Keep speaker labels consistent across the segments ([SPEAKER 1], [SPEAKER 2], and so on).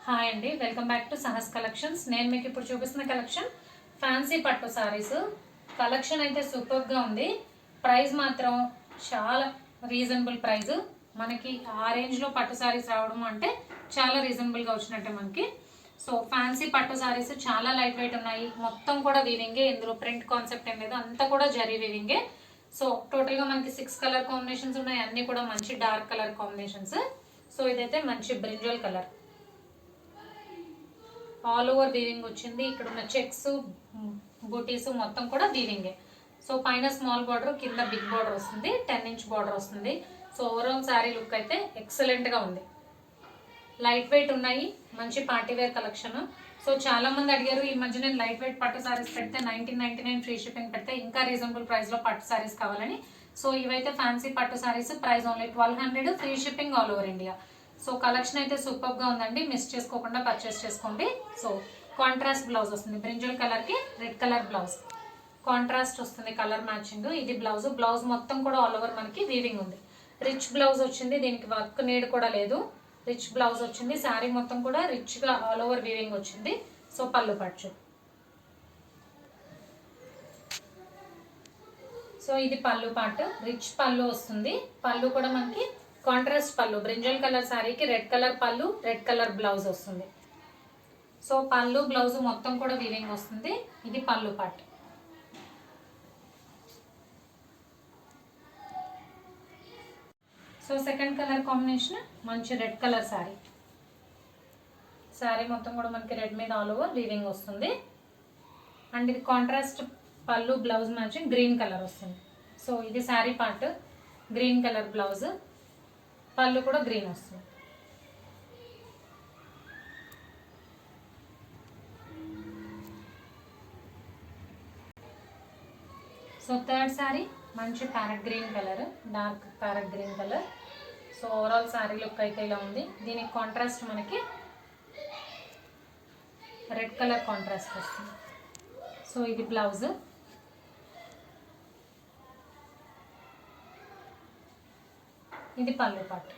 [SPEAKER 1] Hi అండి, welcome back to Sahas collections. నేను మీకు ఇప్పుడు చూపిస్తున్న కలెక్షన్ ఫ్యాన్సీ పట్టు సారీస్ కలెక్షన్ అయితే సూపర్ గా ఉంది. ప్రైస్ మాత్రం చాలా రీజనబుల్ ప్రైస్. మనకి ఆ రేంజ్ లో పట్టు సారీస్ రావడం అంటే చాలా రీజనబుల్ గా వచ్చినట్టే మనకి. సో ఫ్యాన్సీ పట్టు సారీస్ చాలా లైట్ వెయిట్ ఉన్నాయి. మొత్తం కూడా వీవింగే, ఇందులో ప్రింట్ కాన్సెప్ట్ ఏం లేదు, అంతా కూడా జరీ వీవింగే. సో టోటల్ గా మనకి 6 కలర్ కాంబినేషన్స్ ఉన్నాయి, అన్ని కూడా మంచి డార్క్ కలర్ కాంబినేషన్స్. సో ఇదైతే మంచి brinjal colour, all over weaving వచ్చింది. ఇక్కడ ఉన్న చెక్స్, బూటీస్ మొత్తం కూడా వీవింగే. సో పైన స్మాల్ బార్డర్, కింద బిగ్ బార్డర్ వస్తుంది, 10 ఇంచ్ బార్డర్ వస్తుంది. సో ఓవరాల్ శారీ లుక్ అయితే ఎక్సలెంట్ గా ఉంది. లైట్ వెయిట్ ఉన్నాయి, మంచి పార్టీ వేర్ కలెక్షన్. సో చాలా మంది అడిగారు, ఈ మధ్య నేను లైట్ వెయిట్ పట్టు సారీస్ పెడితే 1999 ఫ్రీ షిప్పింగ్ పెడితే ఇంకా రీజనబుల్ ప్రైస్ లో పట్టు సారీస్ కావాలని. సో ఇవైతే ఫ్యాన్సీ పట్టు saris, price only 1200, free shipping all over India. So collection అయితే సూపర్ గా ఉందండి, మిస్ చేసుకోకుండా పర్చేస్ చేసుకోండి. సో కాంట్రాస్ట్ బ్లౌజ్ వస్తుంది, బ్రింజల్ కలర్ కి రెడ్ కలర్ బ్లౌజ్ కాంట్రాస్ట్ వస్తుంది, కలర్ మ్యాచింగ్. ఇది బ్లౌజ్. బ్లౌజ్ మొత్తం కూడా ఆల్ ఓవర్ మనకి వీవింగ్ ఉంది. రిచ్ బ్లౌజ్ వచ్చింది, దీనికి వర్క్ నీడ్ కూడా లేదు. రిచ్ బ్లౌజ్ వచ్చింది, శారీ మొత్తం కూడా రిచ్ గా ఆల్ ఓవర్ వీవింగ్ వచ్చింది. సో పళ్ళు పట్టు. సో ఇది పళ్ళు పార్ట్, రిచ్ పళ్ళు వస్తుంది. పళ్ళు కూడా మనకి కాంట్రాస్ట్ పళ్ళు, బ్రింజల్ కలర్ శారీకి రెడ్ కలర్ పళ్ళు, రెడ్ కలర్ బ్లౌజ్ వస్తుంది. సో పళ్ళు బ్లౌజ్ మొత్తం కూడా వీవింగ్ వస్తుంది. ఇది పళ్ళు part. So second colour combination మంచి రెడ్ కలర్ శారీ. శారీ మొత్తం కూడా మనకి రెడ్ మీద ఆల్ ఓవర్ వీవింగ్ వస్తుంది. అండ్ ఇది కాంట్రాస్ట్ పళ్ళు, బ్లౌజ్ మ్యాచింగ్ గ్రీన్ కలర్ వస్తుంది. సో ఇది sari part, green colour blouse, పళ్ళు కూడా గ్రీన్ వస్తుంది. సో థర్డ్ శారీ మంచి parrot green colour, dark parrot green colour. So overall sari look అయితే ఇలా ఉంది. దీనికి కాంట్రాస్ట్ మనకి రెడ్ కలర్ కాంట్రాస్ట్ వస్తుంది. సో ఇది బ్లౌజ్. ఇది పళ్ళు part.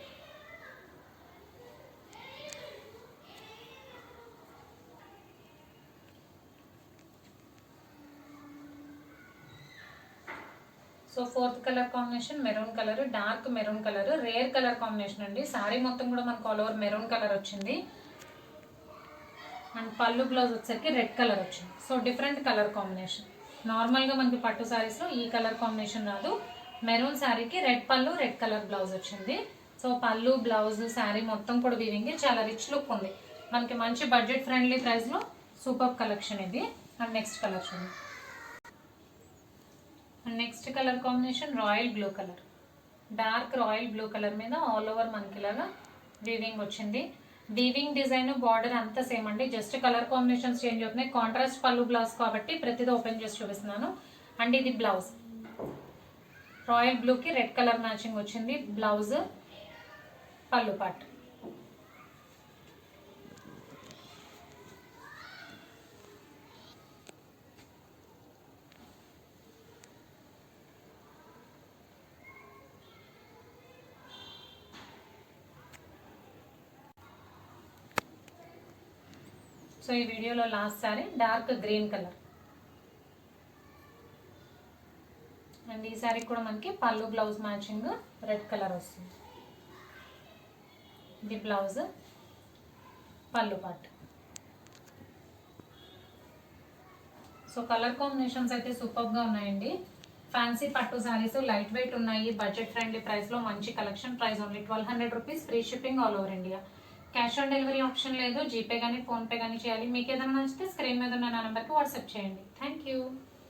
[SPEAKER 1] So fourth colour combination maroon colour, dark maroon colour, rare colour combination అండి. శారీ మొత్తం కూడా మనకు ఆల్ ఓవర్ మెరూన్ కలర్ వచ్చింది. అండ్ పళ్ళు బ్లౌజ్ వచ్చేసరికి రెడ్ కలర్ వచ్చింది. So different colour combination. నార్మల్గా మనకి పట్టు శారీస్లో ఈ కలర్ కాంబినేషన్ రాదు. మెరూన్ శారీకి రెడ్ పళ్ళు, రెడ్ కలర్ బ్లౌజ్ వచ్చింది. సో పళ్ళు, బ్లౌజ్, శారీ మొత్తం కూడా వీవింగ్, చాలా రిచ్ లుక్ ఉంది. మనకి మంచి బడ్జెట్ ఫ్రెండ్లీ ప్రైస్లో సూపర్ కలెక్షన్ ఇది. And next collection, next colour combination royal blue colour, dark royal blue colour మీద ఆల్ ఓవర్ మనకి ఇలాగా వీవింగ్ వచ్చింది. వీవింగ్ డిజైన్, బార్డర్ అంతా సేమ్ అండి, జస్ట్ కలర్ కాంబినేషన్స్ చేంజ్ అవుతున్నాయి. కాంట్రాస్ట్ పళ్ళు బ్లౌజ్ కాబట్టి ప్రతిదీ ఓపెన్ చేసి చూపిస్తున్నాను. అండ్ ఇది బ్లౌజ్, రాయల్ బ్లూకి రెడ్ కలర్ మ్యాచింగ్ వచ్చింది బ్లౌజ్, పళ్ళు పార్ట్. సో ఈ వీడియోలో last sorry dark green colour. And ఈ సారీ కూడా మనకి పళ్ళు బ్లౌజ్ మ్యాచింగ్ రెడ్ కలర్ వస్తుంది. ఇది బ్లౌజ్, పళ్ళు పార్ట్. సో కలర్ కాంబినేషన్స్ అయితే సూపర్గా ఉన్నాయండి. ఫ్యాన్సీ పట్టు శారీస్ లైట్ వెయిట్ ఉన్నాయి, బడ్జెట్ ఫ్రెండ్లీ ప్రైస్లో మంచి collection. Price only 1200 rupees, free shipping all over India. Cash on delivery option లేదు, జీపే కానీ ఫోన్పే కానీ చేయాలి. మీకు ఏదైనా నచ్చితే స్క్రీన్ మీద ఉన్న నా నెంబర్కి వాట్సాప్ చేయండి. Thank you.